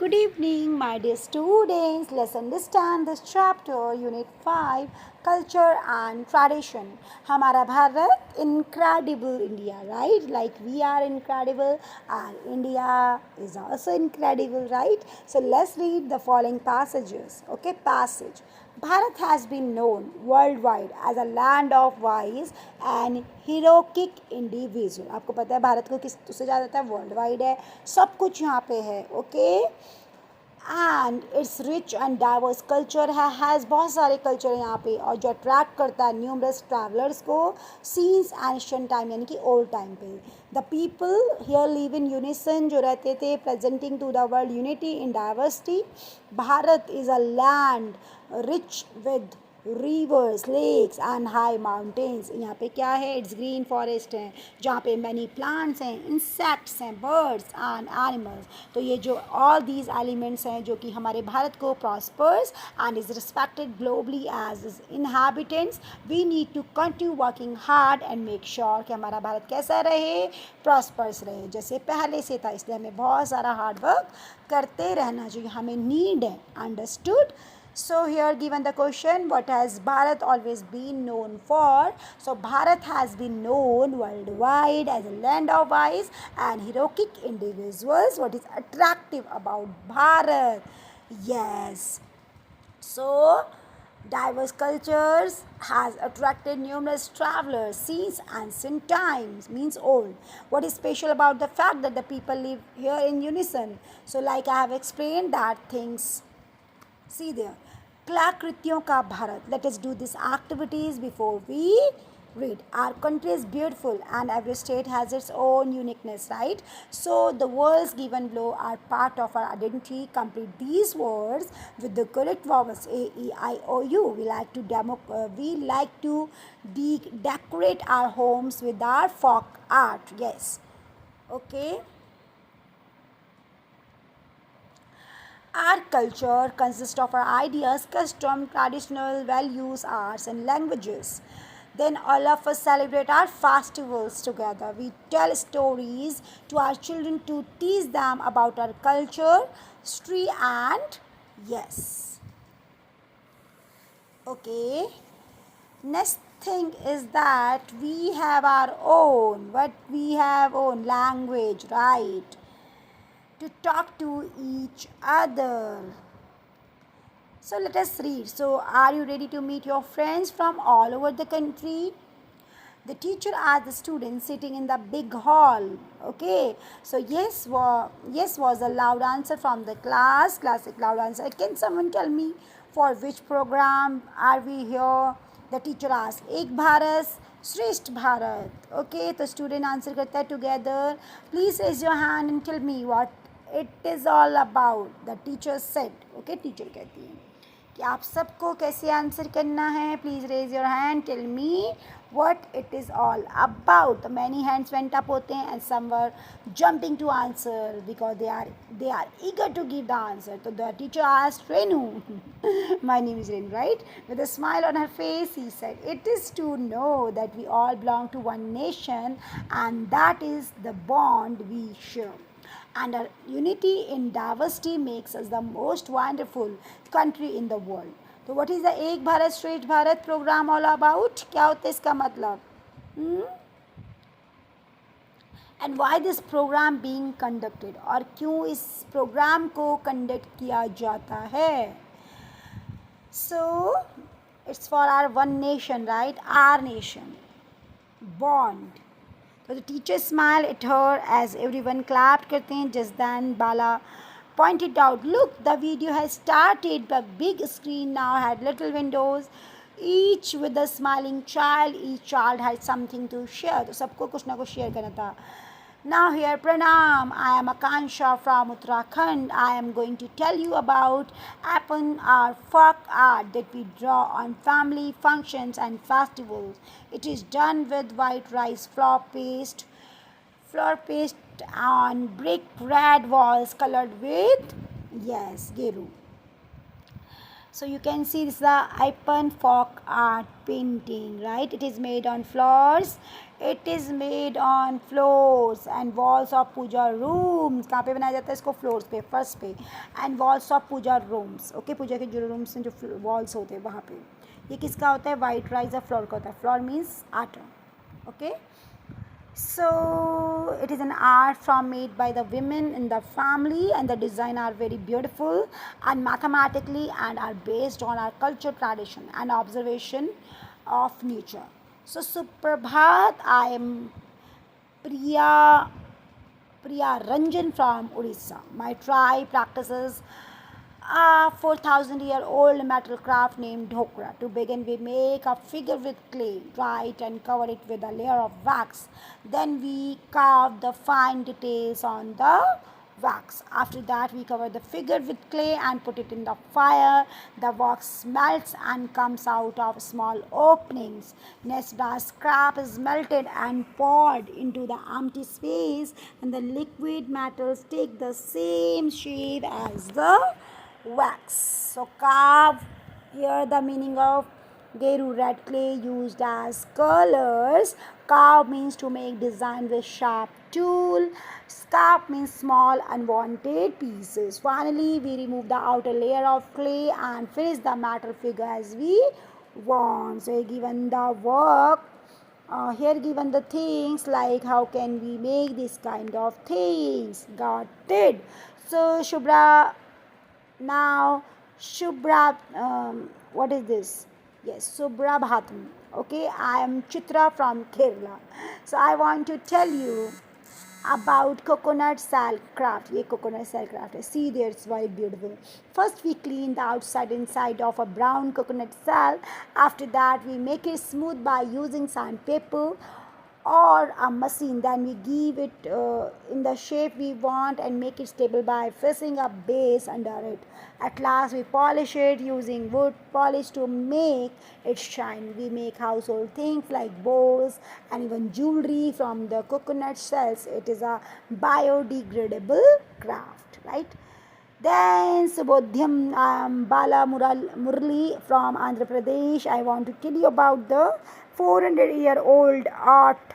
Good evening, my dear students. Let's understand this chapter, Unit 5, Culture and Tradition. हमारा Bharat incredible India, right? Like we are incredible and India is also incredible, right? So let's read the following passages. Okay, passage. Bharat has been known worldwide as a land of wise and heroic individual. आपको पता है भारत को किस उससे ज़्यादा जाता है world wide है सब कुछ यहाँ पे है okay and it's rich and diverse culture has बहुत सारे कल्चर यहाँ पे और जो अट्रैक्ट करता है न्यूमरस ट्रैवलर्स को सीन्स एंशियंट टाइम यानी कि ओल्ड टाइम पे the people here live in unison जो रहते थे presenting to the world unity in diversity Bharat is a land rich with rivers lakes and high mountains यहाँ पे क्या है इट्स ग्रीन फॉरेस्ट है जहाँ पे मैनी प्लांट्स हैं इंसेक्ट्स हैं बर्ड्स एंड एनिमल्स तो ये जो ऑल दीज एलिमेंट्स हैं जो कि हमारे भारत को prospers and is respected globally as its inhabitants we need to continue working hard and make sure कि हमारा भारत कैसा रहे प्रॉस्पर्स रहे जैसे पहले से था इसलिए हमें बहुत सारा हार्ड वर्क करते रहना चाहिए हमें नीड है understood. So here given the question, what has Bharat always been known for? So Bharat has been known worldwide as a land of wise and heroic individuals. What is attractive about Bharat? Yes. So diverse cultures has attracted numerous travelers since ancient times means old. What is special about the fact that the people live here in unison? So like I have explained that things. See there. कलाकृतियों का Bharat. Let us do these activities before we read. Our country is beautiful and every state has its own uniqueness, right? So the words given below are part of our identity. Complete these words with the correct vowels A, E, I, O, U. We like to decorate our homes with our folk art. Yes. Okay. Our culture consists of our ideas, custom, traditional values, arts, and languages. Then all of us celebrate our festivals together. We tell stories to our children to teach them about our culture, history, and yes. Okay. Next thing is that we have our own, what we have own language, right? To talk to each other. So let us read. So are you ready to meet your friends from all over the country? The teacher asked the students sitting in the big hall. Okay. So yes was a loud answer from the class. Classic loud answer. Can someone tell me for which program are we here? The teacher asked. Ek Bharat, Shresth Bharat. Okay. तो student answer करता है together. Please raise your hand and tell me what it is all about. The teacher said. Okay. Teacher कहती है कि आप सबको कैसे answer करना है. Please raise your hand. Tell me what it is all about. The many hands went up होते हैं and some were jumping to answer because they are eager to give the answer. So the teacher asked Renu. My name is Renu, right? With a smile on her face, he said, "It is to know that we all belong to one nation and that is the bond we share. And our unity in diversity makes us the most wonderful country in the world." तो what is the एक Bharat Shreshtha Bharat programme all about? क्या होता है इसका मतलब? And why this program being conducted? और क्यों इस प्रोग्राम को कंडक्ट किया जाता है? So it's for our one nation, right? Our nation. Bond. So the teacher smiled at her as everyone clapped करते हैं. Just then Bala pointed out, "Look, the video has started. The big screen now had little windows, each with a smiling child. Each child had something to share." तो सबको कुछ ना कुछ share करना था. Now here, Pranam. I am Akansha from Uttarakhand. I am going to tell you about our folk art that we draw on family functions and festivals. It is done with white rice flour paste on brick red walls colored with, yes, geru. So you can see this is the Ipan folk art painting, right? It is made on floors. It is made on floors and walls of puja rooms. कहाँ पे बनाया जाता है इसको? Floors पे, फर्श पे. And walls of puja rooms. Okay, puja के जो रूम्स हैं, जो वॉल्स होते हैं वहाँ पे. ये किसका होता है? वाइट राइस ऑफ फ्लोर का होता है. फ्लोर मीन्स आटा. Okay. So it is an art from made by the women in the family, and the design are very beautiful and mathematically and are based on our culture, tradition and observation of nature. So Suprabhat, I am Priya Ranjan from Orissa. My tribe practices a 4,000-year-old metal craft named dhokra. To begin, we make a figure with clay, dry it and cover it with a layer of wax. Then we carve the fine details on the wax. After that, we cover the figure with clay and put it in the fire. The wax melts and comes out of small openings. Next, the scrap is melted and poured into the empty space, and the liquid metals take the same shape as the wax. So carve, here the meaning of Geru, red clay used as colors. Carve means to make design with sharp tool. Scrap means small unwanted pieces. Finally, we remove the outer layer of clay and finish the metal figure as we want. So given the work, here given the things like how can we make this kind of things. Got it? So Shubhra, now Shubhra, what is this? Yes, Suprabhatam. Okay, I am Chitra from Kerala. So I want to tell you about coconut shell craft. ये coconut shell craft है. See there, it's very beautiful. First we clean the outside inside of a brown coconut shell. After that we make it smooth by using sandpaper or a machine. Then we give it in the shape we want and make it stable by fixing a base under it. At last we polish it using wood polish to make it shine. We make household things like bowls and even jewelry from the coconut shells. It is a biodegradable craft, right? Then Subodhyam, Bala Murali from Andhra Pradesh. I want to tell you about the 400-year-old art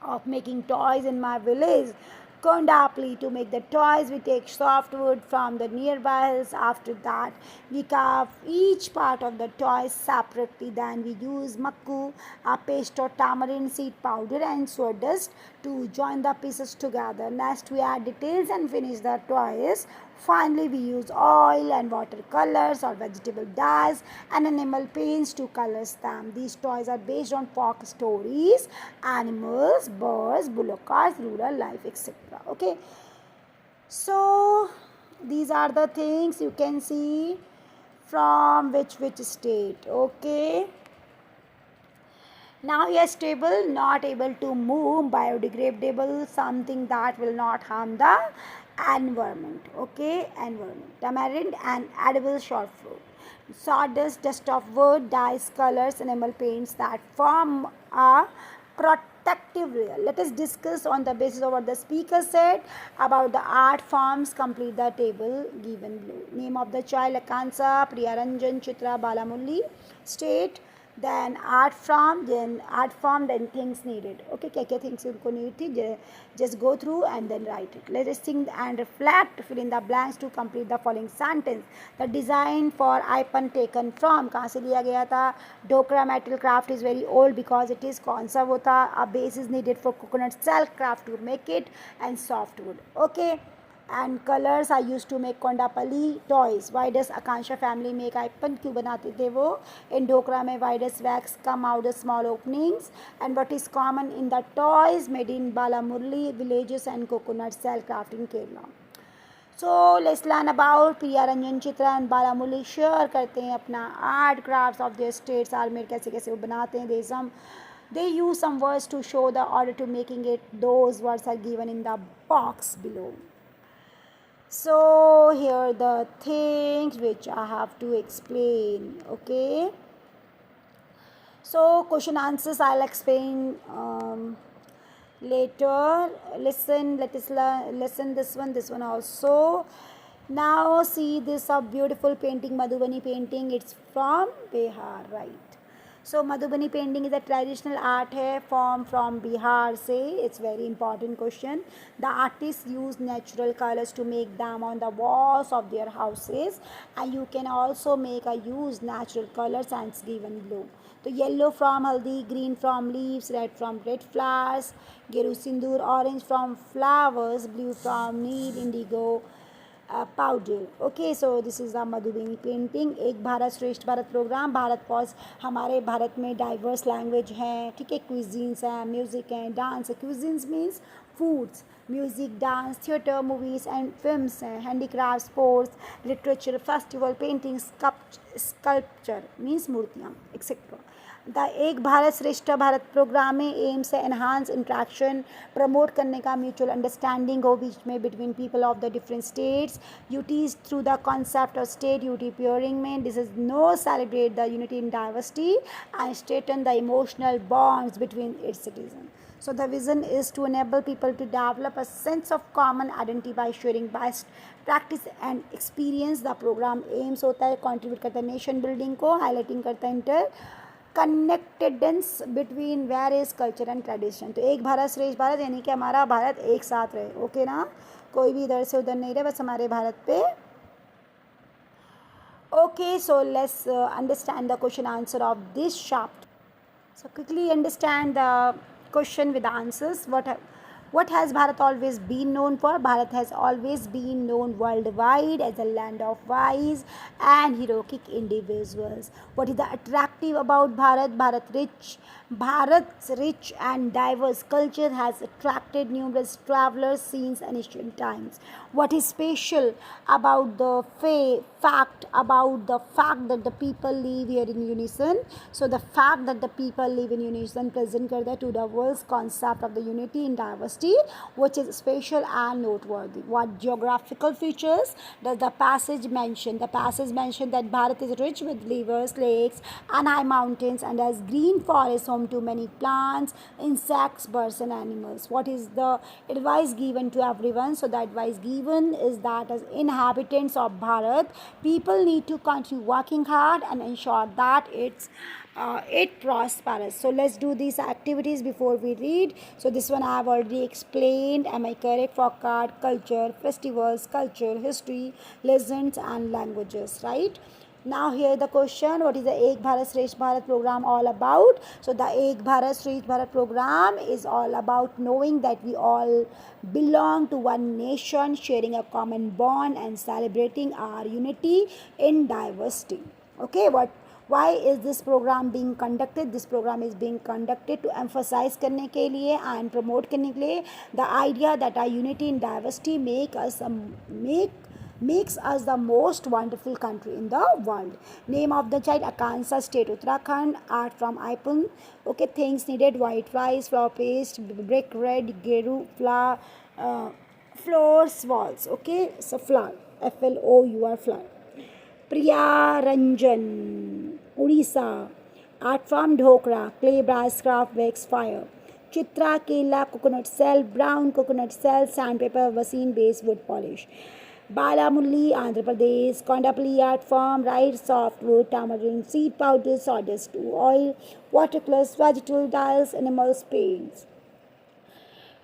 of making toys in my village. Kondapli. To make the toys, we take softwood from the nearby hills. After that, we carve each part of the toy separately. Then we use makku, a paste or tamarind seed powder and sawdust to join the pieces together. Next, we add details and finish the toys. Finally, we use oil and watercolors or vegetable dyes and enamel paints to color them. These toys are based on folk stories, animals, birds, bullock carts, rural life, etc. Okay. So, these are the things you can see from which state. Okay. Now yes, stable, not able to move, biodegradable, something that will not harm the environment. Okay, environment. Tamarind and edible short fruit. Sawdust, dust of wood, dyes, colors, enamel paints that form a protective layer. Let us discuss on the basis of what the speaker said about the art forms. Complete the table given below. Name of the child: Akansa, Priyaranjan, Chitra, Balamulli. State, then art form, then things needed. Okay, क्या things उनको need थी, just go through and then write it. Let us think and reflect, fill in the blanks to complete the following sentence. The design for Ipan taken from, कहाँ से लिया गया था? Dhokra metal craft is very old because it is कौन सा वो था? A base is needed for coconut shell craft to make it and softwood. Okay. And colors are used to make Kondapalli toys. Why does Akansha family make Ipan? क्यों बनाते थे वो? In Dhokra में why does wax come out of small openings? And what is common in the toys made in Balamurli villages and coconut shell craft in Kerala? So let's learn about Priya Ranjan, Chitra and Balamurli. Share करते हैं अपना art crafts of their states are made, कैसे कैसे वो बनाते हैं. They use some words to show the order to making it. Those words are given in the box below. So here the things which I have to explain. Okay. So question answers I'll explain later. Listen, let us listen this one also. Now see this beautiful painting, Madhubani painting. It's from Bihar, right? So Madhubani painting is a traditional art hai form from Bihar. Say it's very important question. The artists use natural colors to make them on the walls of their houses, and you can also make a use natural colors and it's given below. So yellow from haldi, green from leaves, red from red flowers, geru sindoor, orange from flowers, blue from neil, indigo powder okay so this is the Madhubani painting एक Bharat Shreshtha Bharat programme Bharat pause हमारे भारत में diverse language हैं ठीक है cuisines हैं music हैं dance है cuisines means foods music dance theatre movies and films हैं handicraft sports literature festival painting sculpture means मूर्तियाँ etcetera the Ek Bharat Shreshtha Bharat programme में एम्स है एनहांस इंट्रैक्शन प्रमोट करने का म्यूचुअल अंडरस्टैंडिंग हो बीच में between people of the different states UTs through the concept of state UT pairing में this is no celebrate the unity in diversity and strengthen the emotional bonds between its citizen. So the vision is to enable people to develop a sense of common identity by sharing best practice and experience. The program aims होता है contribute करता है nation building को highlighting करता है inter connectedness between various culture and tradition. तो एक भारत श्रेष्ठ भारत यानी कि हमारा भारत एक साथ रहे ओके ना कोई भी इधर से उधर नहीं रहे बस हमारे भारत पे okay. So let's understand the question answer of this chapter. So quickly understand the question with the answers. What has Bharat always been known for? Bharat has always been known worldwide as a land of wise and heroic individuals. What is the attractive about Bharat? Bharat's rich and diverse culture has attracted numerous travelers since ancient times. What is special about the fact that the people live here in unison? So the fact that the people live in unison present karta to the world's concept of the unity in diversity, which is special and noteworthy. What geographical features does the passage mention? The passage mentions that Bharat is rich with rivers, lakes, and high mountains, and has green forests home to many plants, insects, birds, and animals. What is the advice given to everyone? So the advice given is that as inhabitants of Bharat, people need to continue working hard and ensure that it prospers. So let's do these activities before we read. So this one I have already explained. Am I correct? For card, culture, festivals, culture, history, legends, and languages, right? Now here the question, what is the Ek Bharat Shresth Bharat program all about? So the Ek Bharat Shresth Bharat program is all about knowing that we all belong to one nation, sharing a common bond and celebrating our unity in diversity. Okay, why is this program being conducted? This program is being conducted to emphasize करने के लिए and promote करने के लिए the idea that our unity in diversity makes us the most wonderful country in the world. Name of the child Akansa State Uttarakhand. Art from Ipon. Okay, things needed: white rice, flour paste, brick red, geru flour, floors, walls. Okay, so flour, FLOUR flour. Priya Ranjan, Odisha. Art from Dhokra, clay, brass, craft, wax, fire. Chitra Kela, coconut shell, brown coconut shell, sandpaper, vaseline base, wood polish. Balamulli, Andhra Pradesh. Kondapalli art form, rice, softwood, tamarind, seed powder, sawdust, oil, watercolors, vegetable dyes, animals, paints.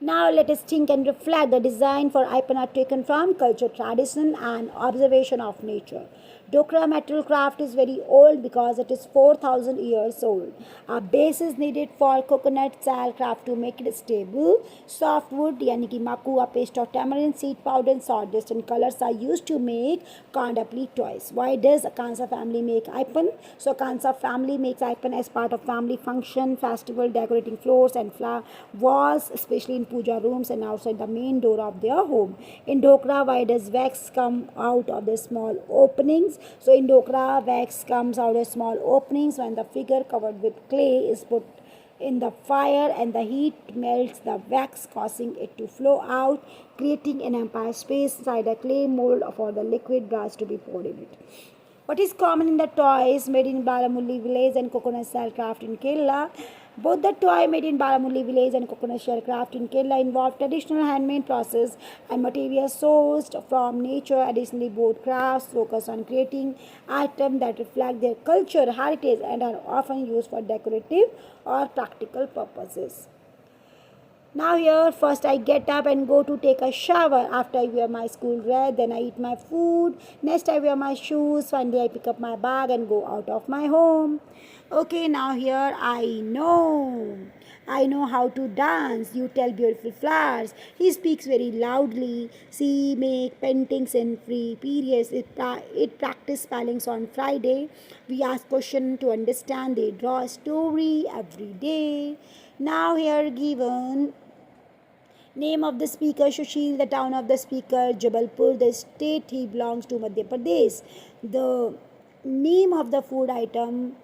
Now let us think and reflect. The design for icon are taken from culture, tradition, and observation of nature. Dokra metal craft is very old because it is 4,000 years old. A base is needed for coconut shell craft to make it stable. Softwood, yani ki maku, a paste of tamarind, seed powder, and sawdust, and colors are used to make Kondapalli toys. Why does Akansa family make icon? So Akansa family makes icon as part of family function, festival, decorating floors and flower walls, especially in puja rooms and outside the main door of their home. In Dokra, why does wax come out of the small openings? So in Dokra, wax comes out of small openings when the figure covered with clay is put in the fire and the heat melts the wax, causing it to flow out, creating an empty space inside a clay mold for the liquid brass to be poured in it. What is common in the toys made in Balamulli village and coconut shell craft in Kerala? Both the toy made in Baramuli village and coconut shell craft in Kerala involve traditional handmade process and materials sourced from nature. Additionally, both crafts focus on creating items that reflect their culture, heritage, and are often used for decorative or practical purposes. Now here first I get up and go to take a shower. After I wear my school dress, then I eat my food. Next I wear my shoes. Finally I pick up my bag and go out of my home. Okay, now here I know. I know how to dance. You tell beautiful flowers. He speaks very loudly. See, make paintings in free periods. It practice spellings on Friday. We ask question to understand. They draw a story every day. Now here given name of the speaker Sushil, the town of the speaker Jabalpur, the state he belongs to Madhya Pradesh. The name of the food item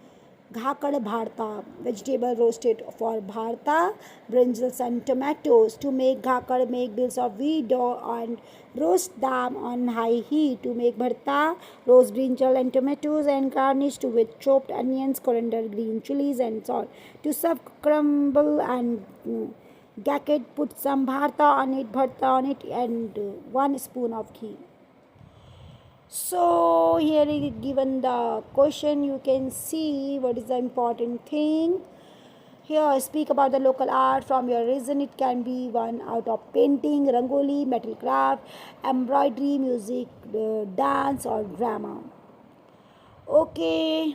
Ghakad Bharta, vegetable roasted for Bharta, brinjals and tomatoes. To make Ghakad, make bills of wheat dough and roast them on high heat. To make Bharta, roast brinjal and tomatoes and garnish with chopped onions, coriander, green chilies and salt. To serve crumble and Gacket, put some bharta on it, and 1 spoon of ghee. So here is given the question. You can see what is the important thing. Here, speak about the local art from your region. It can be one out of painting, rangoli, metal craft, embroidery, music, dance, or drama. Okay.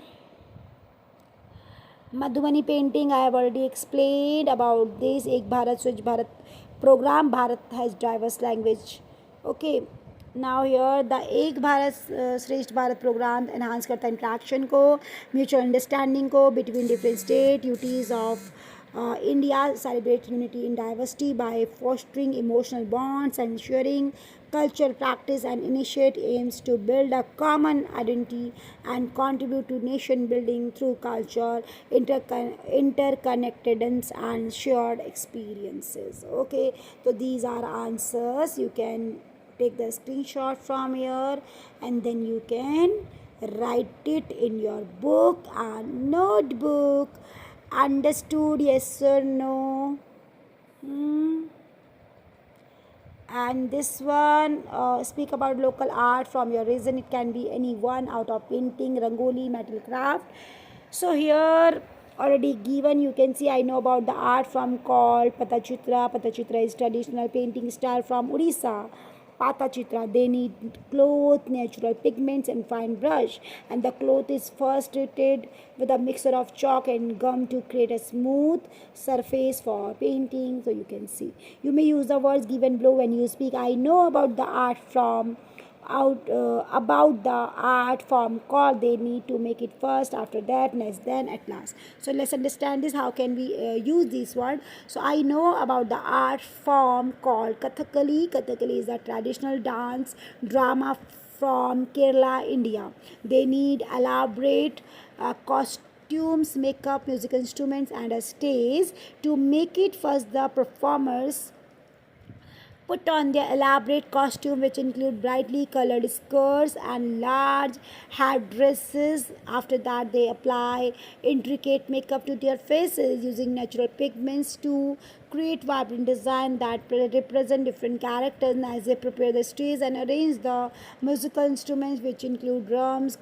Madhubani painting, I have already explained about this. Ek Bharat Swachh Bharat program. Bharat has diverse language. Okay. Now here the Ek Bharat Shresth Bharat program enhance करता है interaction को, mutual understanding को between different state, duties of India celebrate unity in diversity by fostering emotional bonds, ensuring culture practice and initiate aims to build a common identity and contribute to nation building through culture, interconnectedness and shared experiences. Okay, so these are answers. You can take the screenshot from here and then you can write it in your book and notebook. Understood? Yes or no? And this one, speak about local art from your region. It can be any one out of painting, rangoli, metal craft. So here already given, you can see I know about the art form called Patachitra. Patachitra is traditional painting style from Odisha. Patachitra, they need cloth, natural pigments and fine brush, and the cloth is first treated with a mixture of chalk and gum to create a smooth surface for painting. So you can see, you may use the words given below when you speak. I know about the art from about the art form called. They need to make it first, after that, next, then, at last. So let's understand this. How can we use this word? So I know about the art form called Kathakali. Kathakali is a traditional dance drama from Kerala, India. They need elaborate costumes, makeup, musical instruments, and a stage. To make it first, the performers put on their elaborate costume, which include brightly colored skirts and large headdresses. After that, they apply intricate makeup to their faces using natural pigments to create vibrant design that represent different characters. And as they prepare the stage and arrange the musical instruments, which include drums,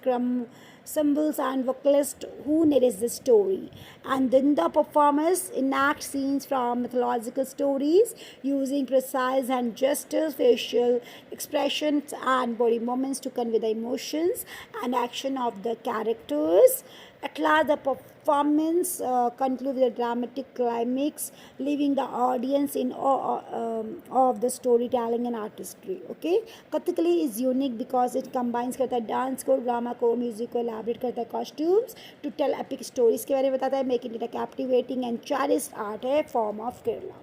cymbals and vocalist who narrates the story, and then the performers enact scenes from mythological stories using precise hand gestures, facial expressions and body movements to convey the emotions and action of the characters. At last, the performance concludes with a dramatic climax, leaving the audience in awe of the storytelling and artistry. Okay, Kathakali is unique because it combines करता है dance को, drama को, music को, elaborate करता है costumes to tell epic stories के बारे में बताता है, making it a captivating and cherished art है form of Kerala.